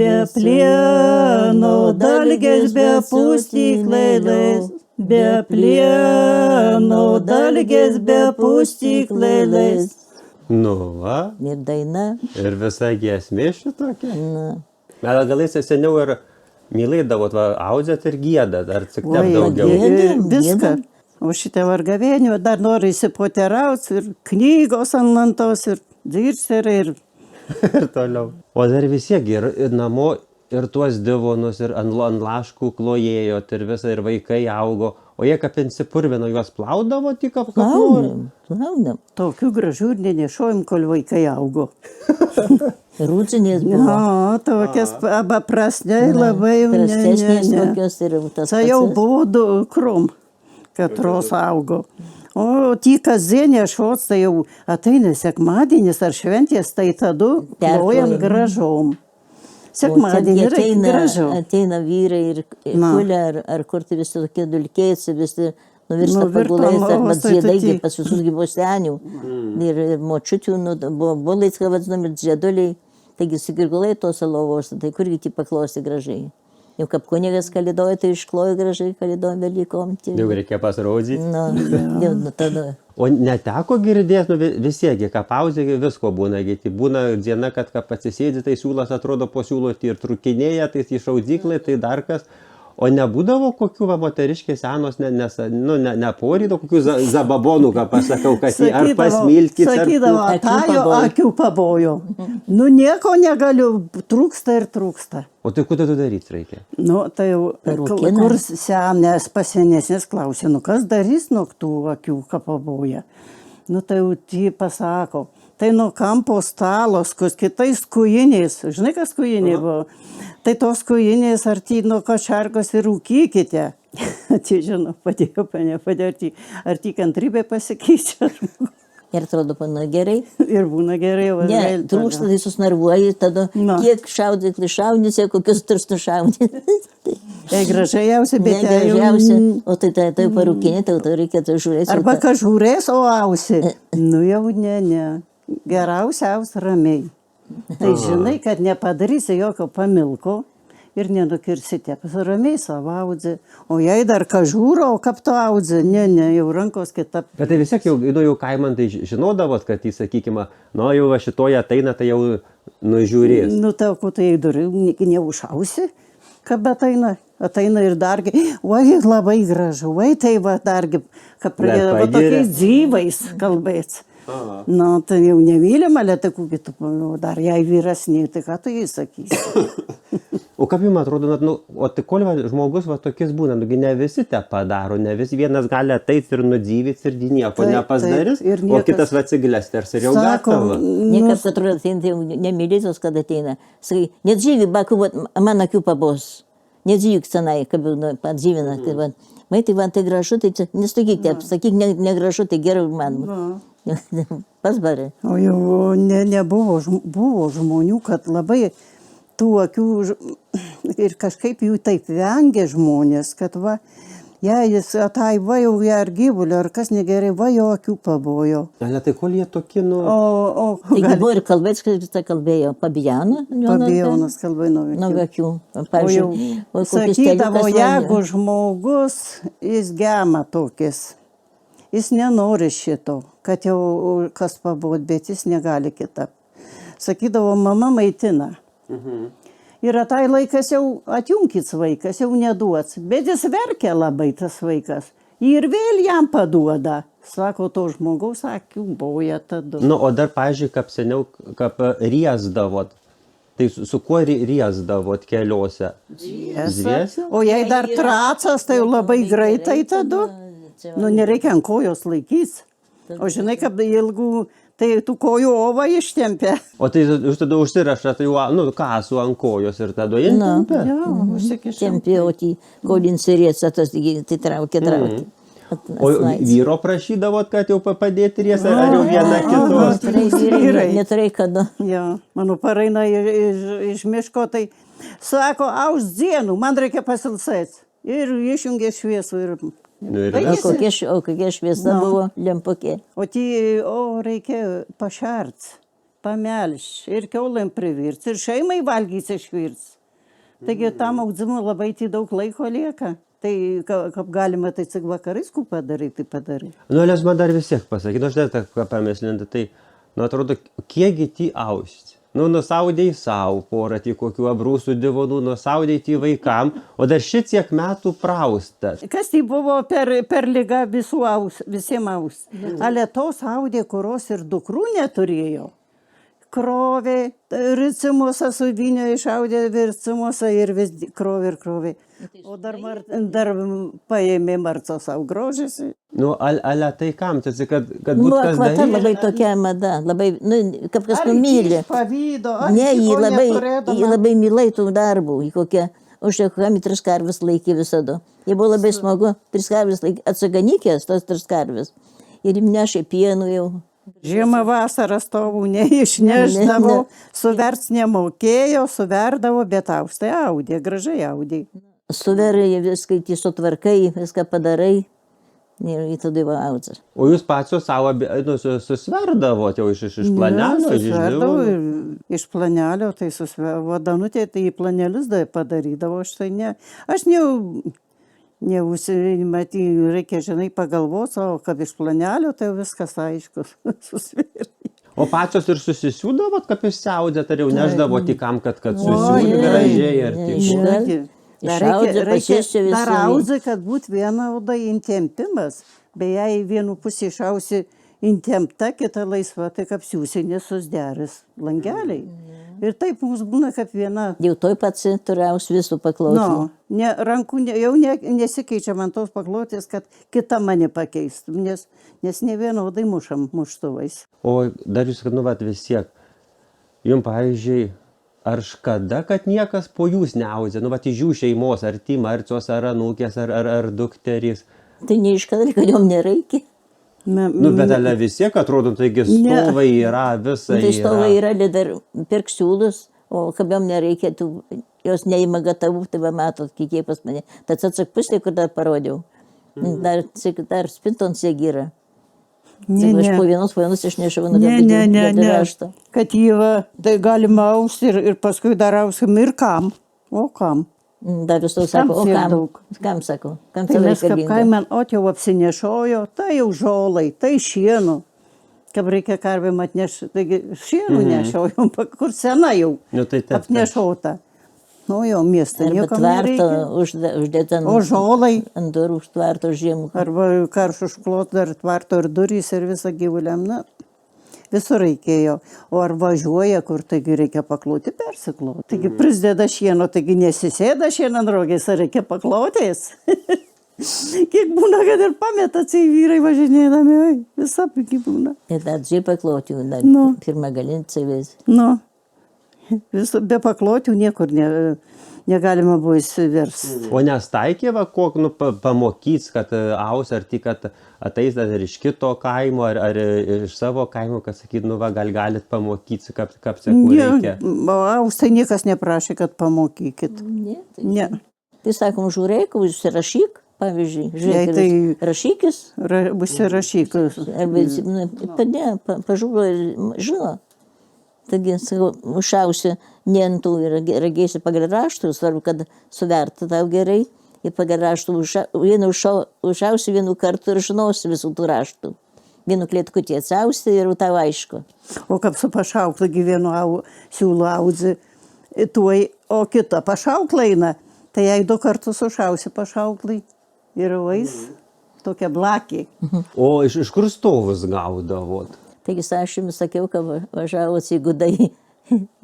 be plieno dalgės be pustyklėlės. Be plieno dalgės be pustyklėlės. Nu, va. Ir daina. Ir visa giesmė šitokia. Na. Galais seniau ir mylėdavot, va, audzėt ir gėdat, ar tik Oi, tep daugiau. gėdėm, Viską. gėdėm. O šitą vargavėnių dar nori įsipoterauti ir knygos ant lantos ir dirseriai ir Ir toliau. O dar vis tiek ir namo ir tuos divonus ir ant laškų klojėjot ir visą, ir vaikai augo. O jie kapinsi purvino, juos plaudavo tik apkapnori. Plaunam. Tokių gražių ir nenešiojom, kol vaikai augo. Rūdzinės buvo. Na, tokias arba prasnei labai jau Prastesnės tokios ir tas Tai jau pats. buvo du krum, katros augo. O tie kasdienė šots, tai jau ateina sekmadienis ar šventės, tai tada plojam gražom. Sekmadienį yra gražu. Ateina vyrai ir Na. kulia, ar kur tai visi tokie dulkėsi, visi nuvirsta Nuvirta pagulais, ar lovos, tai žiedai, tokie. pas visus gyvos senių. Ir močiučių, buvo laiskai vadinami žieduliai, taigi sigirgulai tose lovose, tai kurgi ti paklosi gražiai. Jau kaip kunigas kalėdoja, tai iškloja gražiai kalėdoja Velykom. Jau reikia pasirodyti. Na, jau tada. O neteko girdėti, visiegi, ką pauzė, visko būna. Tai būna diena, kad atsisėdi, tai siūlas atrodo po siūlo ir trukinėja, tai iš audyklai, tai dar kas. O nebūdavo kokių moteriškė senos, neporydo, kokių zababonų, ką pasakau, kad jį ar pasmilkis, ar... Sakydavo, tajo akių pabojo. Nu, nieko negaliu, trūksta ir trūksta. O tai kodėl tu daryti reikia? Nu, tai jau, Perukina. kur senės, pasenesnės klausė, nu kas darys nuo tų akių, ką paboja. Nu, tai jau tie pasako, tai nuo kampo stalos, kus kitais kujiniais, žinai, kas kujiniai buvo? Tai tos kujinės ar tai nuo košarkos ir rūkykite. Tai žinau, padėjo, ar tai kantrybė pasikeičia. Ir atrodo, pana gerai. Ir būna gerai. Ne, trūksta, tai susnervuoji, tada Na. kiek šaudyklį šaunys, kokius turstų šaunys. Tai gražiausia, bet Negražiausia, o tai parūkinė, tai reikėtų žiūrėti. Arba kažūrės, o ausi. Nu jau ne. Geriausiaus ramiai. Tai žinai, kad nepadarysi jokio pamilko ir nenukirsite. Ramiai savo audzi. O jei dar kažūro, o kaip to audzi, ne, jau rankos kita. Bet tai vis tiek jau kaimą tai žinodavot, kad jis, sakykime, nu jau šitoje ateina, tai jau nužiūrės. Nu, tai ko tai duri, neužšausi, kad ateina ir dargi, oi, labai gražu, oi, tai va dargi, kad pradėdavo tokiais dzīvais kalbėti. Na, tai jau nevylima, tai kokį tu, dar jai vyresnė, tai ką tu jai sakysi? O kaip jums atrodo, o tai kol žmogus tokies būna, ne visi te padaro, ne visi vienas gali ateiti ir nudzyvyti ir nieko Taip, nepasidarys, taip, ir o niekas- kitas atsigilės ir jau Sako, gatava. Niekas atrodo, tai jau nemylėtos, kad ateina. Sakai, nedžiūvi, baku, man akių pabos. Nedžiūvik senai, kaip padžyvina. Tai va, tai va, tai gražu, tai čia, nesakyk, sakyk, negražu, tai geriau man. Pasbarė. O jau buvo žmonių, kad labai tų akių ir kažkaip jų taip vengia žmonės, kad va, jei jis ataiva jau ar gyvulio, ar kas negerai, va jo akių pabojo. Ale tai kol jie tokie, Taigi buvo ir kalbėtis, kad jis kalbėjo, pabijano. Pabijonas kalbai nuo Nuo akių. akių. O jau sakydavo, jeigu žmogus, jis gema tokis, jis nenori šito, kad jau kas pabūt, bet jis negali kitą. Sakydavo, mama maitina. Ir tai laikas jau atjunkit vaikas, jau neduots, bet jis verkia labai tas vaikas. Ir vėl jam paduoda. Sako, to žmogaus akių boja tada. O dar, pavyzdžiui, kaip seniau, kaip riesdavot, tai su kuo riesdavot keliuose? Zviesę? O jei dar tracas, tai jau labai greitai tada. Nu, nereikia ant kojos laikys. O žinai, kaip ilgų, tai tų kojų ova ištempia. O tai jūs tada užsirašat, kasų ant kojos ir tada įtempia? Jo, užsikišam. Tempiauti, kolin sirėsa, tas tai traukia. O vyro prašydavot, kad jau padėti riesą, ar jau viena kitos? Vyrai. Neturai kada. Jo, mano pareina iš miško, tai sako, aus dienų, man reikia pasilsėti. Ir išjungė šviesų ir... O kokia šviesa buvo, lempukė. O reikia pašarts, pamelš ir kiaulėm privirts, ir šeimai valgys išvirts. Taigi tam augdzimui labai daug laiko lieka. Tai kaip galima, tai tik vakarais padaryti. Nes man dar vis tiek pasakyti, aš dar ką pamėslinti, tai, atrodo, kiekgi ty austi. Nusaudėjai savo porą, kokių abrūsų divonų, nusaudėjai vaikam, o dar šitiek metų praustas. Kas tai buvo per lygą visiems aus. Ale tos audė, kurios ir dukrų neturėjo. krovė, ricimuose su vynio išaudė ricimuose ir vis krovė. O dar paėmė Marco savo grožėsi. Nu, ale tai kam, tai kad Nu, būt kas akvata darė. labai tokia mada, labai, nu, kaip kas numylė. Pavydo, Ne, jį labai mylai tų darbų, į kokią, už kokiam į 3 karves laikė visada. Jie buvo labai smagu, 3 karves laikė, atsaganykės tos 3 karves. Ir jim nešė pienų jau. Žiemą vasarą stovų neišneždavo, suverts nemokėjo, suverdavo, bet aukštai audė, gražiai audė. Suverai, viską sutvarkai, viską padarai. Ir į tada va audzas. O jūs pačios savo susverdavot jau iš planelio, iš Susverdavo išdžiūvų. iš planelio, tai susverdavo. Danutė tai į planelius padarydavo, štai ne. Aš neusimatį, reikia, žinai, pagalvoti, o kad iš planelio, tai viskas aiškus, susverdavo. O pačios ir susisiūdavot, kaip išsiaudėt, ar jau neždavot į kam, kad Oi, susiūdė gražiai ar ne, tik. Žinai. Išaudė, pasiščia visi. Dar audzi, kad būt viena oda intempimas. Beje, į vienų pusę išausi intempta, kita laisva, tai kaip siūsinės susderis langeliai. Ir taip mums būna kaip viena. Jau toj pats turėjus visų paklausti. Nu, rankų jau nesikeičia man tos paklotės, kad kita mane pakeistų, nes ne vienodai mušam muštuvais. O dar jūs, kad nu vat vis tiek, jums pavyzdžiui, ar škada, kad niekas po jūs neaudė, nu vat iš jų šeimos, ar Marcios, ar anūkės, ar dukterys. Tai neiškada, kad jom nereikia. Nu, bet ale vis tiek atrodo, taigi stovai yra, visai Tai stovai yra. yra, dar pirk siūlus, o kad jom nereikia, jos neįma gatavų, tai va matot, kiek pas mane. Tad atsak pusė, kur dar parodžiau. Dar spintons jie yra. Aš po vienos išnešau, Ne. Kad jį va, tai galima austi ir paskui dar ausim ir kam. O kam? Dar vis to sako, o tiek kam? daug? Kam sako? Kam Tai tai mes kaip reikalinga? kaimė, o jau apsinešojo, tai jau žolai, tai šienų. Kaip reikia karvėm atnešti, taigi šienų nešiojom, kur sena jau Nu, tai taip, apnešota. Nu jau miestą Arba niekam tvarto nereikia. uždėta O žolai, ant durų už tvarto žiemų. arba karš užklot dar tvarto ir durys ir visą gyvuliam, na, visur reikėjo. O ar važiuoja, kur taigi reikia pakloti, persikloti. Taigi prisideda šieno, taigi nesisėda šieno ant rogės, ar reikia paklotės. Kiek būna, kad ir pametat į vyrai važinėdami, oi, visą pikį būna. Ir dar džiai klotių, dar Nu. pirmą galinti vis. Nu, be paklotių niekur negalima buvo įsiversti. O nestaikė, va, kok, nu, pamokys, kad aus, ar tik, kad ateis dar ir iš kito kaimo, ar iš savo kaimo, kad sakyt, nu, va, galit pamokyti, kaip sakau, reikia. Austai niekas neprašė, kad pamokykit. Ne, tai, Ne, tai sakom, žiūrėk, užsirašyk, pavyzdžiui, žiūrėk, Jei rašykis, užsirašyk. arba pažiūro ir žino. Taigi, sakau, užšausi ne ant tų ir ragėsi pagal raštų, svarbu, kad suvertų tau gerai. Ir pagal raštų vienu užšausi vienu kartu ir žinosi visų tų raštų. Vienu klėtkutį atsiausi ir tau aišku. O kaip su pašauklu gyvenu siūlo audzi, o kita pašauklaina, tai jei 2 kartus užšausi pašauklai ir vais tokia blakė. O iš kur stovus gaudavot? Taigi, aš jums sakiau, kad važiavot į gudai,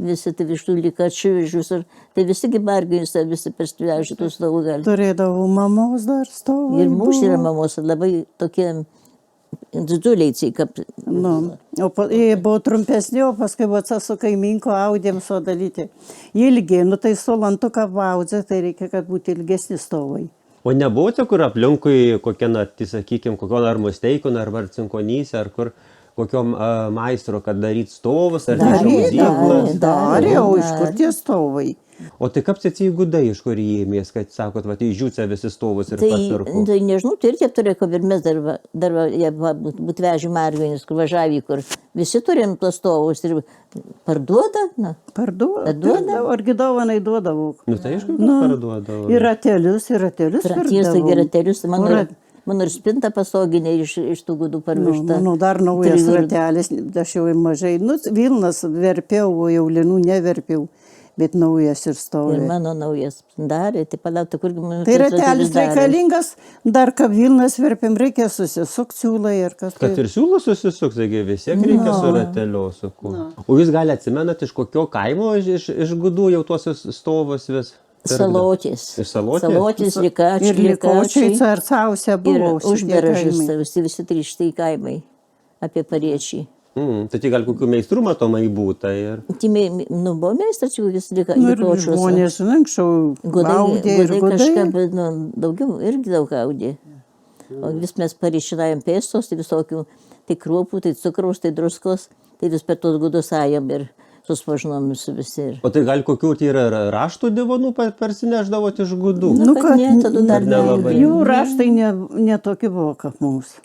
visi tai vištų likačių iš visur, tai visi gibargiai, visi perstvežį tų stovų gali. Turėdavau mamos dar stovų. Ir mūsų yra mamos labai tokie didžiuliai, kaip... Nu, jie buvo trumpesni, o paskui buvo su kaiminko audėm sodalyti. Ilgiai, nu tai solantuką vaudzė, tai reikia, kad būtų ilgesni stovai. O nebuvote, kur aplinkui kokie, na, tai sakykime, kokio ar musteikų, ar varcinkonys, ar kur kokiom maistro, kad daryt stovus, ar Darė. Darė, o iš kur tie stovai? O tai kaip tai gudai, iš kur įėmės, kad sakot, va, tai žiūrė visi stovus ir papirko? Tai nežinau, tai ir taip turėjo, kad ir mes dar būt vežį margainis, kur važiavį, kur visi turėjom tos stovus ir parduoda, na. Parduoda. Argi dovanai duodavau. Nu tai aišku, kad parduodavo. Ir ratelius Tiesai ratelius, mano ir spinta pasoginė iš tų gudų parvišta. Nu, dar naujas ratelis, aš jau mažai. Nu, Vilnas verpiau, o jau linų neverpiau. bet naujas ir stovi. Ir mano naujas darė, tai palaukti, kurgi man Tai ratelis reikalingas, dar kaip Vilnas verpim reikia susisukti siūlai ir kas. Kad ir siūlo susisuks, taigi vis tiek reikia su rateliu suku. O jūs gali atsimenat iš kokio kaimo iš Gudų jau tuos stovus vis? Salotės. Iš Salotės? Salotės, Likačiai. Ir Likočiai carcausia Ir buvo. Užberažis, visi trys šitai kaimai apie Pariečiai. Tai tik gal kokių meistrų matomai būta ir... Buvo meistras, kokius Ir Likočius. žmonės, anksčiau gaudė ir Gudai gudai. kažką, daugiau, irgi daug gaudė. O vis mes paryšinajam pėstos, tai visokių, tai kruopų, tai cukraus, tai druskos, tai vis per tos Gudus ajam ir suspažinom su visi. O tai gal kokių yra raštų divonų parsineždavot iš Gudų? Nu, kad ne, tada dar nelabai. Jų raštai ne tokie buvo kaip mūsų.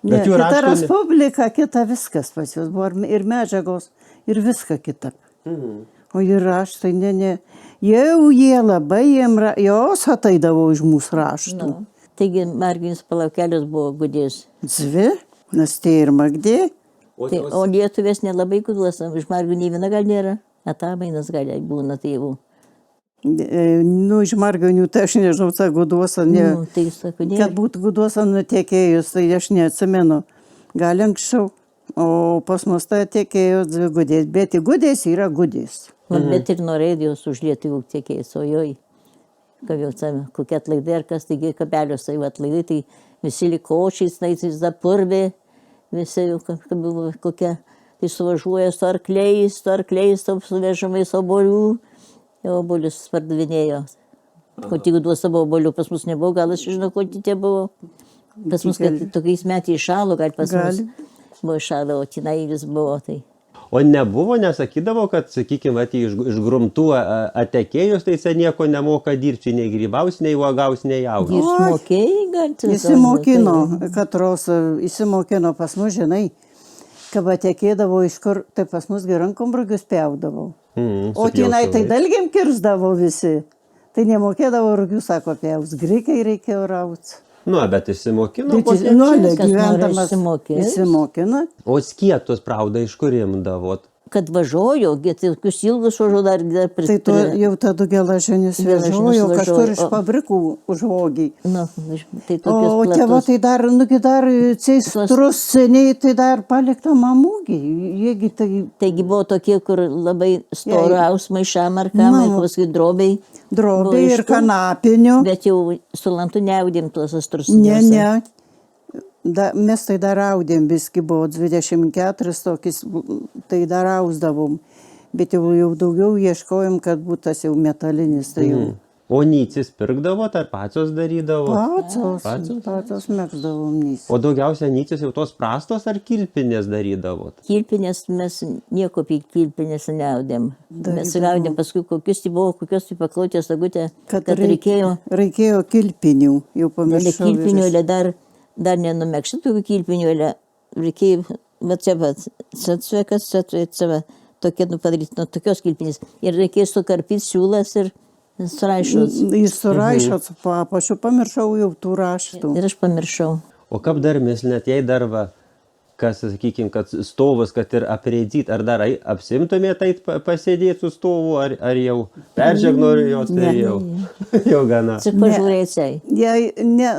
Ne, Bet jų kita raštų... respublika, kita viskas pas jūs buvo ir medžiagos, ir viską kita. O jų raštai, ne. Jau jie labai, jos ateidavo iš mūsų raštų. Taigi Marginis Palaukelis buvo Gudės. Dvi, nes tai ir Magdė. O lietuvės nelabai Guduos, iš Margių nei viena gal nėra. Atamainas gal būna tėvų. Nu, iš Margonių, tai aš nežinau, tai Guduosa, ne. Tai sako, ne. Kad būtų Guduosa nutekėjus, tai aš neatsimenu. Gal anksčiau. O pas mus tai tekėjo dvi Gudės, bet Gudės yra Gudės. Bet ir norėjo už Lietuvų tekėjus, o joj. Kaip jau savė, kokie atlaidai ar kas, taigi kabelius tai atlaidai, tai visi Likočiais, tai Zapurvė, visi kaip buvo kokie, tai suvažiuoja su arkliais, su vežamais obolių. Obolius pardavinėjo. Ko tik duos savo obolių, pas mus nebuvo, gal aš žinau, ko tie buvo. Pas mus, kad tokiais metais šalo, gal pas mus buvo šalo, o tenai vis buvo. Tai. O nebuvo, nesakydavo, kad, sakykime, iš grumtų atekėjus, tai jis nieko nemoka dirbti, nei grybaus, nei uogaus, nei jaus. Išmokėjai, gal tu? Įsimokino pas mus, žinai, kad atekėdavo iš kur, tai pas mus gerankom rugius pjaudavo. O tenai tai dalgiam kirsdavo visi. Tai nemokėdavo rugių, sako, pjaus. Grikiai reikėjo rauti. Nu, bet įsimokino. Gyvendamas įsimokino. O skietus, pravda, iš kur imdavot? Kad važiuoju, tokius ilgus važiuoju dar Tai to jau tada gelažinis važiuoju, kažkur iš fabrikų užvogiai. O tėvo tai dar, dar ceistrus seniai, tai dar palikta mamūgiai. Taigi buvo tokie, kur labai storaus maišam ar kam, ir paskui drobiai. Drobiai ir kanapinių. Bet jau su lantu neaudėm tuos astrus. Ne. Mes tai dar audėm, viski buvo 24 tokis, tai dar ausdavom. Bet jau daugiau ieškojom, kad būtų tas jau metalinis. Tai jau. O nycis pirkdavot ar pačios darydavo? Pačios mėgdavom nycis. O daugiausia nycis jau tos prastos ar kilpinės darydavot? Kilpinės mes nieko apie kilpinės neaudėm. Mes gaudėm paskui kokios tai paklautės sagutė, kad reikėjo. Reikėjo kilpinių, jau pamiršau. Kilpiniuolė dar nenumekšti tokių kilpiniuolė. Reikėjo, va čia pat, svekas, tokie padaryti, nuo tokios kilpinės. Ir reikėjo sukarpyti siūlas ir suraišots. Jis suraišots, apačiu pamiršau jau tų raštų. Ir aš pamiršau. O kaip dar mislinėt, jei dar va, kas, sakykime, kad stovus, kad ir aprėdzyt, ar dar apsimtumėt eit pasėdėti su stovu, ar jau peržegnorijot, tai jau gana. Pažiūrėsiai.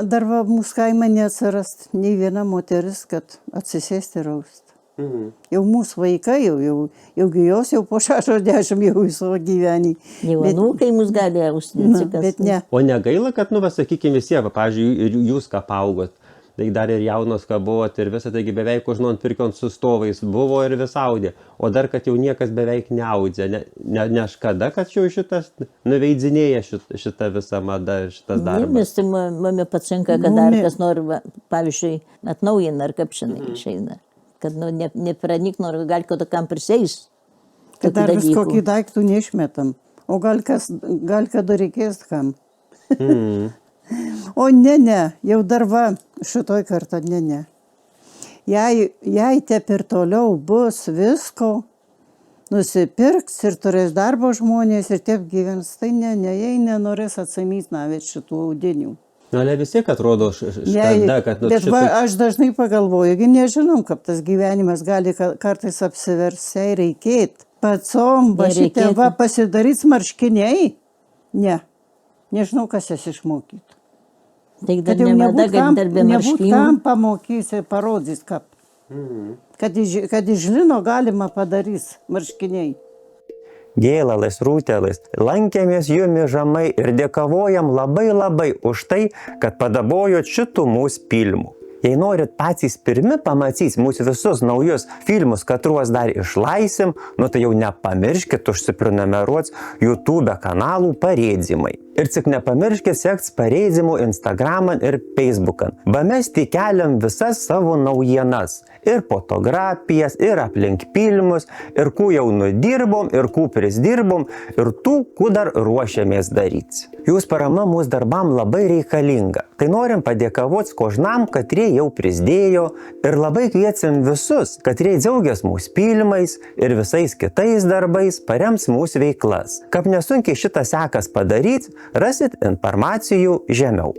Dar va mūsų kaime neatsirast nei viena moteris, kad atsisėsti raust. Jau mūsų vaikai, jau jos jau po 60 jau viso gyvenį. Jau anūkai mus gali austinti. Bet ne. O negaila, kad, sakykime, visie, pavyzdžiui, jūs ką paaugot, tai dar ir jaunos ką buvot ir visą, taigi beveik užnont pirkiant su stovais buvo ir vis audė. O dar, kad jau niekas beveik neaudė, neškada, kad jau šitas nuveidzinėja šitą visą madą, šitas darbas. Nes tai mame patinka, kad dar kas nori, pavyzdžiui, atnaujina ar kapšinai išeina. Kad nepranik nori, gal kam priseis. Kad dar vis kokį daiktų neišmetam. O gal kada reikės kam. O ne, jau dar va, šitoj kartą ne. Jei tep ir toliau bus visko, nusipirks ir turės darbo žmonės ir tep gyvens, tai ne, jei nenorės atsamyti navėt šitų audinių. Ne vis tiek atrodo škada, kad... Bet aš dažnai pagalvoju, nežinom, kaip tas gyvenimas gali kartais apsiversiai reikėti. Pacom, va šitie Nereikėtų. va pasidarys marškiniai. Ne. Nežinau, kas jas išmokytų. Tai dar Kad jau nemada, nebūt kad kam, dar be nebūt marškinių. kam pamokysi, parodys, kaip. Kad iš lino galima padarys marškiniai. Gėlalas, rūtelis, lankėmės jumi žamai ir dėkavojam labai už tai, kad padabojot šitų mūsų filmų. Jei norit patys pirmi pamatys mūsų visus naujus filmus, katruos dar išlaisim, nu tai jau nepamirškit užsiprenumeruot YouTube kanalų Pareidzimai. Ir tik nepamirškit sekt Pareidzimų Instagraman ir Facebookan. Mes tik keliam visas savo naujienas. Ir fotografijas, ir aplink filmus, ir kų jau nudirbom, ir kų prisdirbom, ir tų, kų dar ruošiamės daryti. Jūs parama mūsų darbam labai reikalinga. Tai norim padėkavot kožnam, katrie jau prisidėjo, ir labai kviečiam visus, katrie džiaugias mūsų filmais ir visais kitais darbais, parems mūsų veiklas. Kaip nesunkiai šitą sekas padaryti, rasit informacijų žemiau.